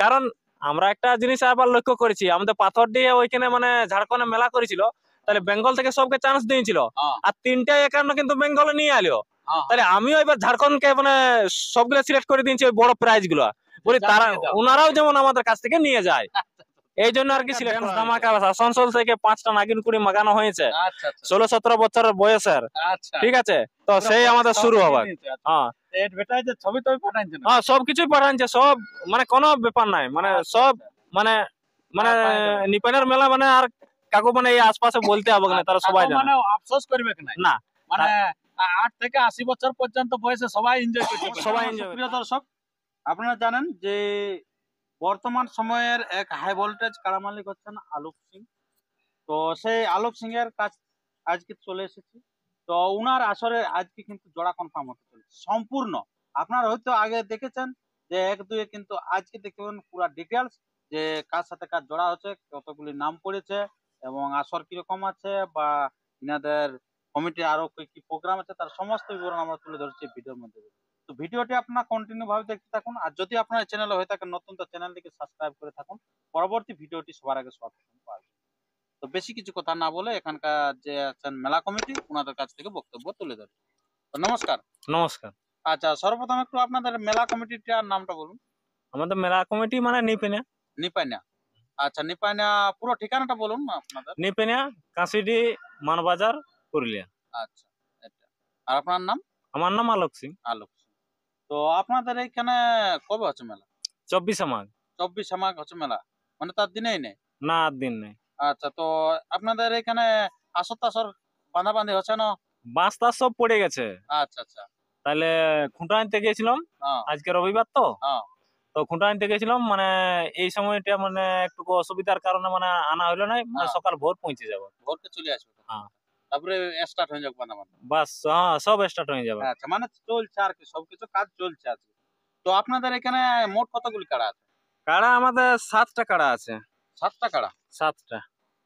কারণ আমরা একটা জিনিস আবার লক্ষ্য করেছি, আমাদের পাথর দিয়ে ওইখানে মানে ঝাড়খণ্ডে মেলা করেছিল, তাহলে বেঙ্গল থেকে সবকে চান্স দিয়েছিল, আর 3টা একান্ন কিন্তু বেঙ্গলে নিয়ে আলো। তাহলে আমিও এবার ঝাড়খণ্ডকে মানে সবগুলো সিলেক্ট করে দিয়েছি ওই বড় প্রাইজ গুলো, বলি তারা ওনারাও যেমন আমাদের কাছ থেকে নিয়ে যায়, এই জন্য আর কি সিলেক্ট করা। ধামাকা আসানসোল থেকে 5টা নাগিন কুড়ি মাগানো হয়েছে 16-17 বছরের বয়সের। ঠিক আছে, তো সেই আমাদের শুরু হবে। হ্যাঁ ছবি তো পাঠাইছেন? হ্যাঁ সবকিছুই পাঠাচ্ছে, সব মানে কোনো ব্যাপার নাই, মানে সব মানে মানে নিপানের মেলা মানে আর কাকু মানে এই আশপাশে বলতে হবে না, তারা সবাই জানে। মানে আফসোস করবে না, মানে 8 থেকে 80 বছর পর্যন্ত বয়সে সবাই এনজয় করছে, সবাই এনজয়। প্রিয় দর্শক, আপনারা জানেন যে বর্তমান সময়ের এক হাই ভোল্টেজ কাড়া মালিক হচ্ছেন আলোক সিং। তো সেই আলোক সিং এর কাছ আজকে চলে এসেছি। তো উনার আসরে আজকে কিন্তু জোড়া কনফার্ম হতে চলেছে সম্পূর্ণ। আপনারা হয়তো আগে দেখেছেন যে 1-2 কিন্তু আজকে দেখবেন পুরো ডিটেলস, যে কার সাথে কার জোড়া হচ্ছে, কতগুলি নাম পড়েছে এবং আসর কিরকম আছে, বা ইনাদের কমিটি আরো কি কি প্রোগ্রাম আছে, তার সমস্ত বিবরণ আমরা তুলে ধরছি ভিডিওর মধ্যে। তো ভিডিওটি আপনারা কন্টিনিউ ভাবে দেখতে থাকুন, আর যদি আপনার চ্যানেলে হয়ে থাকেন নতুন, তো চ্যানেলটিকে সাবস্ক্রাইব করে থাকুন, পরবর্তী ভিডিওটি সবার আগে সর্বপ্রথম পাওয়ার জন্য। তো বেশি কিছু কথা না বলে এখানকার যে আছেন মেলা কমিটি, ওনাদের কাছ থেকে বক্তব্য তুলে ধরি। তো নমস্কার। নমস্কার। আচ্ছা, সর্বপ্রথম একটু আপনাদের মেলা কমিটিটার নামটা বলুন। আমাদের মেলা কমিটি মানে নিপেনা। নিপাইনা। আচ্ছা, নিপাইনা পুরো ঠিকানাটা বলুন আপনাদের। নিপেনা, কাশিডি, মানবাজার, পুরুলিয়া। আচ্ছা, এটা। আর আপনার নাম? আমার নাম আলোক সিং। আলোক সিং। তো আপনাদের এইখানে কবে হচ্ছে মেলা? 24 মাঘ। 24 মাঘ হচ্ছে মেলা, মানে তার দিনেই নেই? না আর দিন নেই। আচ্ছা, তো আপনাদের এখানে আসর টাসর বাঁধাবাঁধি হচ্ছে না? বাঁশ টাস সব পড়ে গেছে। আচ্ছা আচ্ছা। তাহলে খুঁটা আনতে গেছিলাম, হ্যাঁ আজকে রবিবার তো, হ্যাঁ। তো খুঁটা আনতে গেছিলাম, মানে এই সময়টা মানে একটু অসুবিধার কারণে মানে আনা হইলো না, মানে সকাল ভোর পৌঁছে যাবো। ভোরকে চলে আসবে। হ্যাঁ। তারপরে স্টার্ট হয়ে যাবে বাঁধাবাঁধি। বাস হ্যাঁ সব স্টার্ট হয়ে যাবে। আচ্ছা, মানে চলছে আর কি, সবকিছু কাজ চলছে আজকে। তো আপনাদের এখানে মোট কতগুলি কাড়া আছে? কাড়া আমাদের 7টা কাড়া আছে। 7টা কাড়া? 7টা।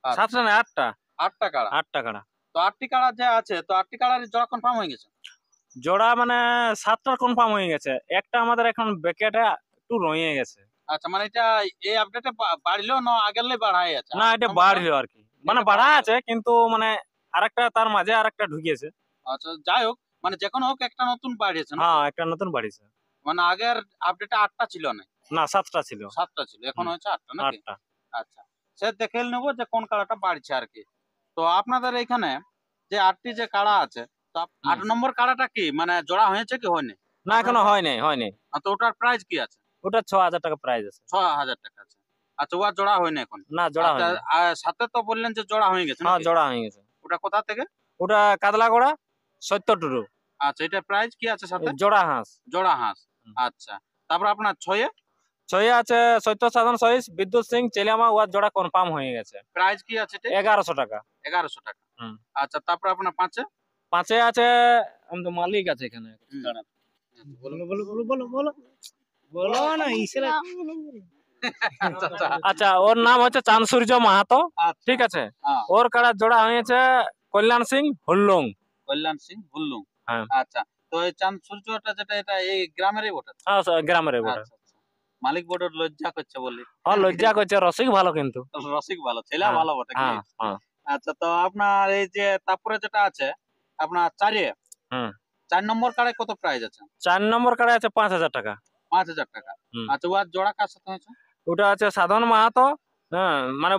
আচ্ছা। 7টা না 8টা। 8টা কাড়া? 8টা কাড়া। তো 8টি কাড়া যে আছে, তো 8টি কাড়ার জোড়া কনফার্ম হয়ে গেছে? জোড়া মানে 7টার কনফার্ম হয়ে গেছে, একটা আমাদের এখন ব্যাকেটে একটু রয়ে গেছে। আচ্ছা, মানে এটা এই আপডেটে বাড়লো না আগেরলে বাড়াই আছে? না এটা বাড়লো আর কি, মানে বাড়া আছে কিন্তু মানে আরেকটা তার মাঝে আরেকটা ঢুকিয়েছে। আচ্ছা, যাই হোক, মানে যে কোনো হোক একটা নতুন বাড়িয়েছে না? হ্যাঁ একটা নতুন বাড়িছে। মানে আগের আপডেটে 8টা ছিল না? না 7টা ছিল। 7টা ছিল, এখন হয়েছে 8টা নাকি? 8টা। আচ্ছা, সে দেখে নেবো যে কোন কাড়াটা বাড়ছে আর কি। তো আপনাদের এখানে যে 8টি যে কাড়া আছে, তো 8 নম্বর কাড়াটা কি মানে জোড়া হয়েছে কি হয়নি? না এখনো হয়নি। তো ওটার প্রাইস কি আছে? ওটা 6000 টাকা প্রাইস আছে। 6000 টাকা আছে। আচ্ছা, ওটা জোড়া হয়নি এখন? না জোড়া আচ্ছা, হয়নি। আর সাথে তো বললেন যে জোড়া হয়ে গেছে হ্যাঁ নাকি? জোড়া হয়ে গেছে। ওটা কোথা থেকে? ওটা কাদলাগোড়া 70 টুরু। আচ্ছা, এটা প্রাইস কি আছে সাথে? জোড়া হাঁস। জোড়া হাঁস। আচ্ছা, তারপর আপনার ছয়ে ছয়ে আছে সত্য সাধন সহিস বিদ্যুৎ সিং চেলিয়ামা, ওর জোড়া কনফার্ম হয়ে গেছে। প্রাইস কি আছে এটা? 1100 টাকা। 1100 টাকা। আচ্ছা, তারপর আপনার পাঁচে? পাঁচে আছে আমাদের মালিক আছে এখানে। বলো না ইসরা। আচ্ছা ওর নাম হচ্ছে চাঁদ সূর্য মাহাতো। আচ্ছা, ঠিক আছে, হ্যাঁ। ওর কাড়া জোড়া হয়েছে কল্যাণ সিং হুল্লুং। কল্যাণ সিং হুল্লুং। হ্যাঁ। আচ্ছা, তো এই চাঁদ সূর্যটা যেটা, এটা এই গ্রামেরই বটে? হ্যাঁ গ্রামের বটে। আচ্ছা আচ্ছা। মালিক বড় লজ্জা করছে বলি। হ্যাঁ লজ্জা করছে, রসিক ভালো কিন্তু। রসিক ভালো, ছেলে ভালো বটে কি? হ্যাঁ হ্যাঁ। আচ্ছা, তো আপনার এই যে তারপরে যেটা আছে আপনার চারে, 4 নম্বর কাড়ে কত প্রাইস আছে? 4 নম্বর কাড়া আছে 5000 টাকা। 5000 টাকা। আচ্ছা, ওর জোড়া কার সাথে হয়েছে? ওটা আছে সাধন মাহাতো, হ্যাঁ মানে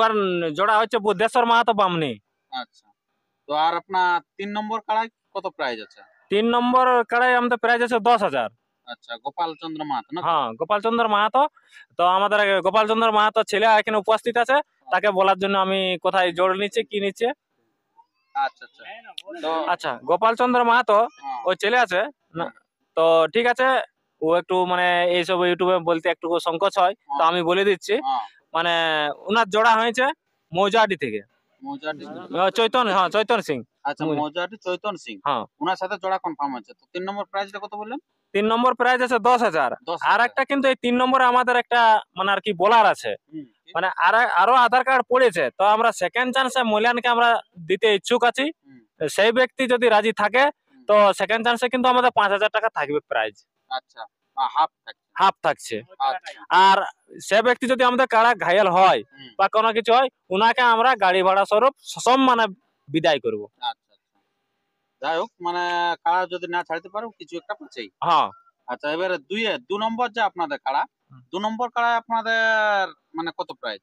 ওর জোড়া হচ্ছে বুদ্ধেশ্বর মাহাতো বামনি। আচ্ছা, তো আর আপনার 3 নম্বর কাড়ায় কত প্রাইস আছে? 3 নম্বর কাড়াই আমাদের প্রাইস আছে 10,000। আচ্ছা, গোপাল চন্দ্র মাহাতো না? হ্যাঁ গোপাল চন্দ্র মাহাতো। তো আমাদের গোপাল চন্দ্র মাহাতো ছেলে এখানে উপস্থিত আছে, তাকে বলার জন্য আমি কোথায় জোর নিচ্ছে কি নিচ্ছে। আচ্ছা আচ্ছা। তো আচ্ছা গোপাল চন্দ্র মাহাতো ওই ছেলে আছে না, তো ঠিক আছে, ও একটু মানে এইসব ইউটিউবে বলতে একটু সংকোচ হয়, তো আমি বলে দিচ্ছি। মানে ওনার জোড়া হয়েছে মৌজাহাটি থেকে। মৌজাহাটি চৈতন সিং। আচ্ছা, মৌজাহাটি চৈতন সিং। হ্যাঁ, ওনার সাথে জোড়া কনফার্ম হয়েছে। তো 3 নম্বর প্রাইসটা কত বললেন? 3 নম্বর প্রাইস আছে 10,000। আর একটা কিন্তু এই 3 নম্বরে আমাদের একটা মানে আর কি বলার আছে, মানে আরো আধার কার্ড পড়েছে, তো আমরা সেকেন্ড চান্সে মূল্যায়নকে আমরা দিতে ইচ্ছুক আছি। সেই ব্যক্তি যদি রাজি থাকে তো সেকেন্ড চান্সে কিন্তু আমাদের 5000 টাকা থাকবে প্রাইজ। আচ্ছা, হাফ থাকছে। হাফ থাকছে। আচ্ছা আর সে ব্যক্তি যদি আমাদের কারা ঘায়াল হয় হুম। বা কোনো কিছু হয়, উনাকে আমরা গাড়ি ভাড়া স্বরূপ সব মানে বিদায় করব। আচ্ছা আচ্ছা। যাই হোক মানে কাড়া যদি না ছাড়তে পারো কিছু একটা পাচ্ছেই। হ্যাঁ, আচ্ছা এবারে দু নম্বর যে আপনাদের কাড়া, 2 নম্বর কাড়ায় আপনাদের মানে কত প্রাইস?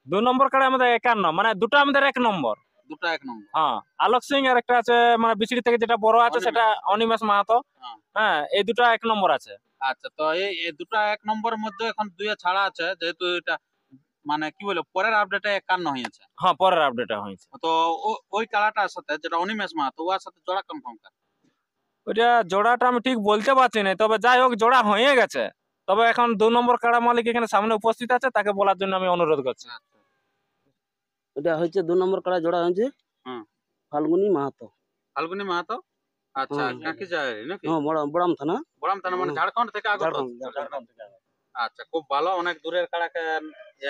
2 নম্বর কাড়া আমাদের 51, মানে দুটো আমাদের 1 নম্বর। দুটো 1 নম্বর। হ্যাঁ, আলোক সিং আর একটা আছে মানে বিচড়ি থেকে যেটা বড় আছে অনিমেষ। সেটা অনিমেষ মাহাতো। হ্যাঁ। হ্যাঁ, এই দুটো 1 নম্বর আছে। আচ্ছা তো এই দুটো 1 নম্বরের মধ্যে এখন দুইয়ে ছাড়া আছে যেহেতু এটা মানে কি বলে পরের আপডেটে 51 হয়েছে। হ্যাঁ, পরের আপডেট হয়েছে। তো ওই কাড়াটার সাথে যেটা অনিমেষ মাহাতো ওর সাথে জোড়া কনফার্ম কর। ওইটা জোড়াটা আমি ঠিক বলতে পারছি না, তবে যাই হোক জোড়া হয়ে গেছে। তবে এখন 2 নম্বর কাড়া মালিক এখানে সামনে উপস্থিত আছে, তাকে বলার জন্য আমি অনুরোধ করছি। আচ্ছা এটা হচ্ছে 2 নম্বর কাড়া জোড়া হয়েছে হুম। ফাল্গুনি মাহাতো। ফাল্গুনি মাহাতো। আচ্ছা হুম। কাকি যায় নাকি? হ্যাঁ বড়াম থানা। বড়াম থানা মানে হুম। ঝাড়খণ্ড থেকে আগত। ঝাড়খণ্ড। আচ্ছা খুব ভালো অনেক দূরের কাড়াকে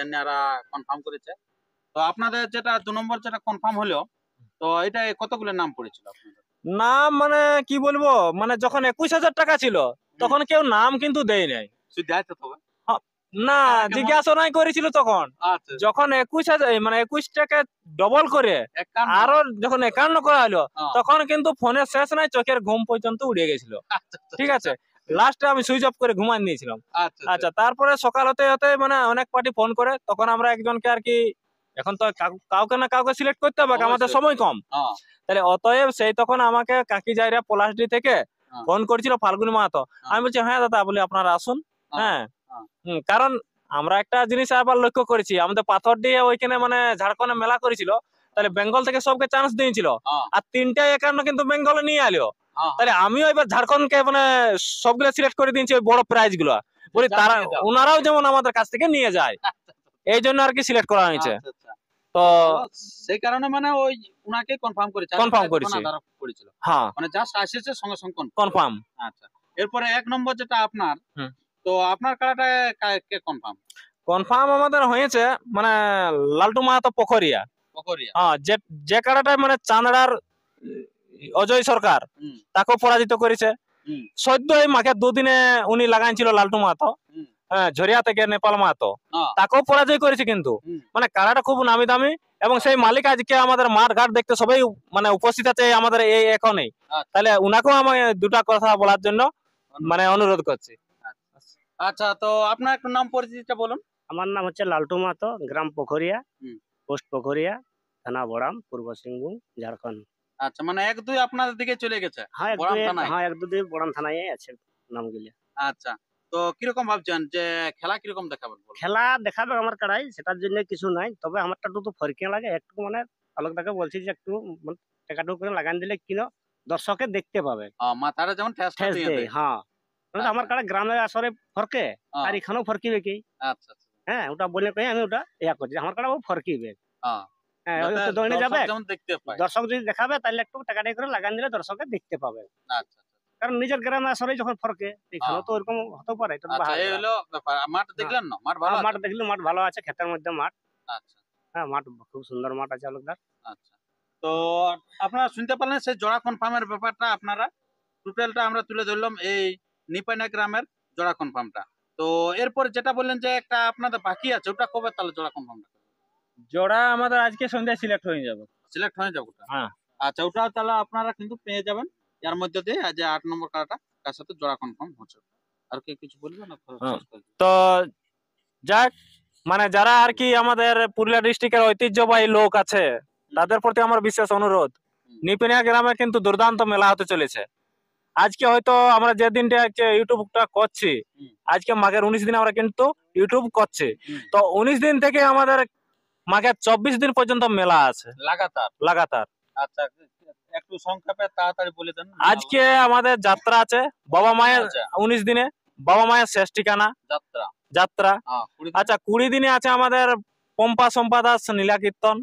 এনারা কনফার্ম করেছে। তো আপনাদের যেটা 2 নম্বর যেটা কনফার্ম হলো তো এটা কতগুলো নাম পড়েছিল আপনাদের? নাম মানে কি বলবো, মানে যখন 21,000 টাকা ছিল তখন কেউ নাম কিন্তু দেয় নাই। শুধু যাইতে তবে। না, কেমন? জিজ্ঞাসনাই করেছিল তখন। আচ্ছা যখন 21,000 মানে 21 টাকা ডবল করে 51। আরো যখন 51 করা হলো, হ্যাঁ। তখন কিন্তু ফোনের শেষ নাই, চোখের ঘুম পর্যন্ত উড়ে গেছিল। আচ্ছা ঠিক আছে, লাস্টে আমি সুইচ অফ করে ঘুমান দিয়েছিলাম। আচ্ছা আচ্ছা, তারপরে সকাল হতে হতে মানে অনেক পার্টি ফোন করে, তখন আমরা একজনকে আর কি, এখন তো কাউকে না কাউকে সিলেক্ট করতে হবে, আমাদের অবশ্যই। সময় কম। হ্যাঁ তাহলে অতএব সেই তখন আমাকে কাকি জায়রা পলাশডি থেকে হ্যাঁ। ফোন করেছিল ফাল্গুনি মাহাতো। আমি বলছি হ্যাঁ দাদা, বলি আপনারা আসুন। হ্যাঁ, হ্যাঁ। কারণ আমরা একটা জিনিস আবার লক্ষ্য করেছি, আমাদের পাথর দিয়ে ওইখানে মানে ঝাড়খণ্ডে মেলা করেছিল, তাহলে বেঙ্গল থেকে সবকে চান্স দিয়েছিল। হ্যাঁ। আর 3টা 51 কিন্তু বেঙ্গলে নিয়ে আলো। হ্যাঁ। তাহলে আমিও এবার ঝাড়খণ্ডকে মানে সবগুলো সিলেক্ট করে দিয়েছি ওই বড় প্রাইজ গুলো, বলি যা তারা নিয়ে যাও। ওনারাও যেমন আমাদের কাছ থেকে নিয়ে যায়, এই জন্য আর কি সিলেক্ট করা হয়েছে। আচ্ছা, আচ্ছা। তো সেই কারণে মানে ওই উনাকে কনফার্ম করেছে। Confirm আর করেছে। আধার করেছিল। হ্যাঁ, মানে জাস্ট আসছে সঙ্গে সঙ্গে confirm। কনফার্ম। আচ্ছা এরপরে 1 নম্বর যেটা আপনার হুম। তো আপনার কাড়াটা কে কনফার্ম? কনফার্ম আমাদের হয়েছে মানে লালটু মাহাতো পোখরিয়া। পকরিয়া। হ্যাঁ, যে কারাটায় মানে চান্দড়ার অজয় সরকার হুম। তাকেও পরাজিত করেছে। হুম। সদ্য এই মাকে দুদিনে উনি লাগাইছিল লালটু মাহাতো। হুম। হ্যাঁ, ঝরিয়া থেকে নেপাল মাহাতো হ্যাঁ। তাকেও পরাজয় করেছে কিন্তু। হুম। মানে কারাটা খুব নামি দামি, এবং সেই মালিক আজকে আমাদের মাঠ ঘাট দেখতে সবাই মানে উপস্থিত আছে আমাদের এই এখনই। আচ্ছা। তাহলে উনাকেও আমি দুটা কথা বলার জন্য মানে অনুরোধ করছি। আচ্ছা তো আপনার একটু নাম পরিচিতিটা বলুন। আমার নাম হচ্ছে লালটু মাহাতো, গ্রাম পোখরিয়া, হুম। পোস্ট পোখরিয়া, থানা বড়াম, পূর্ব সিংভূম, ঝাড়খণ্ড। আচ্ছা মানে 1-2 আপনাদের দিকে চলে গেছে হ্যাঁ বড়াম থানায়। এক দুই বড়াম থানায় আছে নামগুলি। আচ্ছা তো কিরকম ভাবছেন যে খেলা কিরকম দেখাবেন বলুন? খেলা দেখাবে আমার কাড়াই, সেটার জন্য কিছু নাই, তবে আমারটা একটু ফরকে লাগে একটু, মানে আলোকদাকে বলছি যে একটু মানে টাকাটুকু করে লাগান দিলে কিনো দর্শকে দেখতে পাবে, মাথাটা যেমন ঠেস ঠেস দিয়ে দেয়। দেয়। হ্যাঁ, মানে আমার কাড়া গ্রামে আসরে ফরকে, হ্যাঁ। আর এখানেও ফরকিবে কি। আচ্ছা আচ্ছা। হ্যাঁ, ওটা বলে কই আমি ওটা ইয়া করছি, আমার কাড়া ও ফরকিবে। হ্যাঁ হ্যাঁ, ওই যাতে তো দৌড়ে দর্শক যাবে, যেমন দেখতে পায়। দর্শক যদি দেখাবে তাহলে একটু টাকাটা করে লাগান দিলে দর্শকে দেখতে পাবে। আচ্ছা কারণ নিজের গ্রামে আসরে যখন ফরকে, এখানেও হ্যাঁ। তো ওরকম হতে পারে। এটা তো আচ্ছা বাহার এই গ্রাম। হলো ব্যাপার। মাঠ দেখলেন না? মাঠ ভালো হ্যাঁ, মাঠ আছে? দেখলি মাঠ ভালো আছে, ক্ষেতের মধ্যে মাঠ। আচ্ছা হ্যাঁ, মাঠ খুব সুন্দর মাঠ আছে আলোকদার। আচ্ছা। তো আপনারা শুনতে পারলেন সেই জোড়া কনফার্মের ব্যাপারটা আপনারা টোটালটা আমরা তুলে ধরলাম এই নিপাইনা গ্রামের জোড়া কনফার্মটা। তো এরপর যেটা বললেন যে একটা আপনাদের বাকি আছে ওটা কবে তাহলে জোড়া কনফার্মটা জোড়া আমাদের আজকে সন্ধ্যায় সিলেক্ট হয়ে যাবে। সিলেক্ট হয়ে যাবে ওটা? হ্যাঁ। আচ্ছা ওটা তাহলে আপনারা কিন্তু পেয়ে যাবেন এর মধ্যে দিয়ে যে 8 নম্বর কার্ডটা তার সাথে জোড়া কনফার্ম হচ্ছে। আর কি কিছু বলবেন না? হ্যাঁ। তো যাক, মানে যারা আর কি আমাদের পুরুলিয়া ডিস্ট্রিক্টের ঐতিহ্যবাহী লোক আছে তাদের প্রতি আমার বিশেষ অনুরোধ, নিপিনিয়া গ্রামে কিন্তু দুর্দান্ত মেলা হতে চলেছে। আজকে হয়তো আমরা যে দিনটা ইউটিউবটা করছি, আজকে মাঘের 19 দিন আমরা কিন্তু ইউটিউব করছি। তো 19 দিন থেকে আমাদের মাঘের 24 দিন পর্যন্ত মেলা আছে লাগাতার। আচ্ছা একটু সংক্ষেপে তাড়াতাড়ি বলে দেন। আজকে আমাদের যাত্রা আছে বাবা মায়ের, 19 দিনে বাবা মায়ের শেষ ঠিকানা যাত্রা। আচ্ছা 20 দিনে আছে আমাদের পম্পা সম্পা দাস নীলা কীর্তন,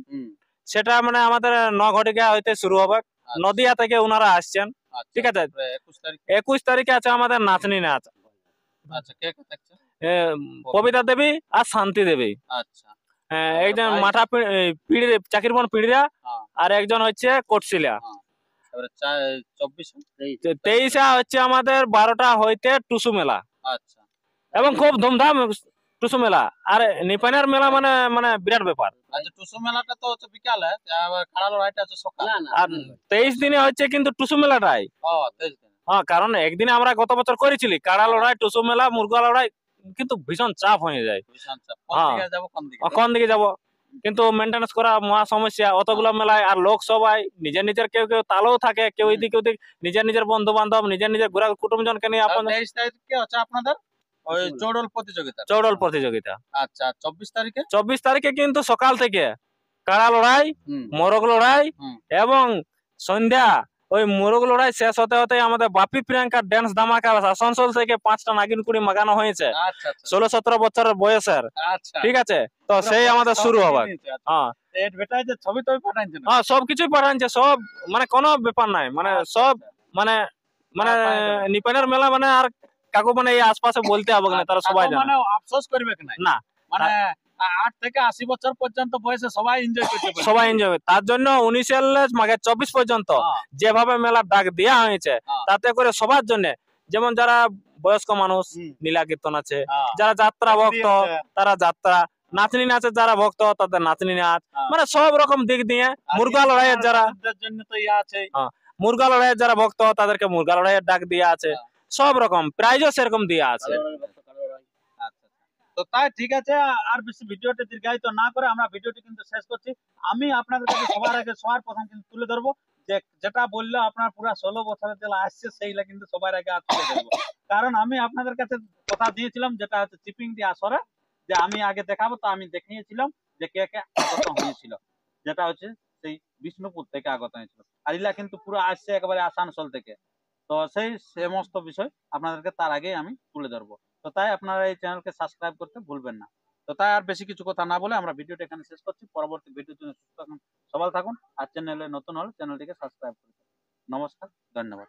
সেটা মানে আমাদের 9 ঘটিকা হইতে শুরু হবে। নদিয়া থেকে ওনারা আসছেন। ঠিক আছে, 21 তারিখে আছে আমাদের নাচনি নাচ। আচ্ছা কে কে থাকছে? কবিতা দেবী আর শান্তি দেবী। আচ্ছা একজন মাথা পিড়ি চাকির বন পিড়িয়া, আর একজন হচ্ছে কোটশিলা। 23 হচ্ছে আমাদের 12টা হইতে টুসু মেলা। আচ্ছা এবং খুব ধুমধাম টুসু মেলা। আর নিপানের মেলা মানে মানে বিরাট ব্যাপার। আচ্ছা, টুসু মেলাটা তো হচ্ছে বিকালে, আবার কাড়া লড়াইটা হচ্ছে সকালে। আর 23 দিনে হচ্ছে কিন্তু টুসু মেলাটাই। ও 23 দিন। হ্যাঁ, কারণ একদিনে আমরা গত বছর করেছিলি কাড়া লড়াই, টুসু মেলা, মুরগা লড়াই, কিন্তু ভীষণ চাপ হয়ে যায়। ভীষণ চাপ। কোন হ্যাঁ। দিকে যাবো কোন দিকে? কোন দিকে যাব, কিন্তু মেনটেন্স করা মহা সমস্যা অতগুলো মেলায়। আর লোক সবাই নিজের নিজের, কেউ কেউ তালেও থাকে, কেউ এদিকে ওদিক, নিজের নিজের বন্ধু বান্ধব, নিজের নিজের ঘোরা কুটুমজনকে নিয়ে আপন 23 তারিখে হচ্ছে আপনাদের ওই চৌড়ল প্রতিযোগিতা। চৌড়ল প্রতিযোগিতা। আচ্ছা, 24 তারিখে? 24 তারিখে কিন্তু সকাল থেকে কাড়া লড়াই, হুম। মোরগ লড়াই, হুম। এবং সন্ধ্যা ওই মোরগ লড়াই শেষ হতে হতে আমাদের বাপি প্রিয়াঙ্কার ড্যান্স ধামাকা আসানসোল থেকে 5টা নাগিন কুড়ি মাগানো হয়েছে আচ্ছা আচ্ছা 16-17 বছরের বয়সের। আচ্ছা। ঠিক আছে, তো পুরো সেই আমাদের সব শুরু নিয়ে হবে। নিয়েছে, আচ্ছা। হ্যাঁ এর বেটায় যে ছবি টবি পাঠাইছে না? হ্যাঁ, সবকিছুই পাঠাচ্ছে, সব মানে কোনো ব্যাপার নাই, মানে আচ্ছা, সব আচ্ছা। মানে মানে পাঠাই দেবে। নিপানের মেলা মানে আর কাকু মানে এই আশপাশে বলতে হবে না, তারা সবাই তারপর জানে। মানে আফসোস করবে কি নাই? না, মানে 8 থেকে 80 বছর পর্যন্ত বয়সে সবাই এনজয় করতে পারে। সবাই এনজয়, তার জন্য 19 মাঘে 24 পর্যন্ত হ্যাঁ, যেভাবে মেলার ডাক দেওয়া হয়েছে, হ্যাঁ। তাতে করে সবার জন্য, যেমন যারা বয়স্ক মানুষ হুম। নীলা কীর্তন আছে, হ্যাঁ। যারা যাত্রা ভক্ত আছে। তারা যাত্রা, নাচনি নাচের যারা ভক্ত তাদের নাচনি নাচ, হ্যাঁ। মানে সব রকম দিক দিয়ে। আর মুরগা লড়াইয়ের যারা ইনফ্লুয়েন্সারদের জন্য তো ইয়া আছে। মুরগা লড়াইয়ের যারা ভক্ত তাদেরকে মুরগা লড়াইয়ের ডাক দেওয়া আছে। হ্যাঁ। সব রকম প্রাইজও সেরকম দেওয়া আছে। আচ্ছা। তো তাই ঠিক আছে, আর বেশি ভিডিওটা দীর্ঘায়িত না করে আমরা ভিডিওটি কিন্তু শেষ করছি। আমি আপনাদের কাছে সবার আগে সবার প্রথম কিন্তু তুলে ধরবো যে যেটা বললো আপনার পুরা 16 বছরের যেটা আসছে সেইগুলা কিন্তু সবার আগে আর তুলে ধরবো। কারণ আমি আপনাদের কাছে কথা দিয়েছিলাম যেটা হচ্ছে চিপিং দিয়ে আসরে, যে আমি আগে দেখাবো, তো আমি দেখিয়েছিলাম যে কে কে আগত হয়েছিল, যেটা হচ্ছে সেই বিষ্ণুপুর থেকে আগত হয়েছিল। আর ইলা কিন্তু পুরো আসছে একেবারে আসানসোল থেকে। তো সেই সমস্ত বিষয় আপনাদেরকে তার আগে আমি তুলে ধরবো। তো তাই আপনারা এই চ্যানেলকে সাবস্ক্রাইব করতে ভুলবেন না। তো তাই আর বেশি কিছু কথা না বলে আমরা ভিডিওটা এখানে শেষ করছি। পরবর্তী ভিডিওর জন্য সুস্থ থাকুন, সবাই থাকুন। আর চ্যানেলে নতুন হলে চ্যানেলটিকে সাবস্ক্রাইব করুন। নমস্কার, ধন্যবাদ।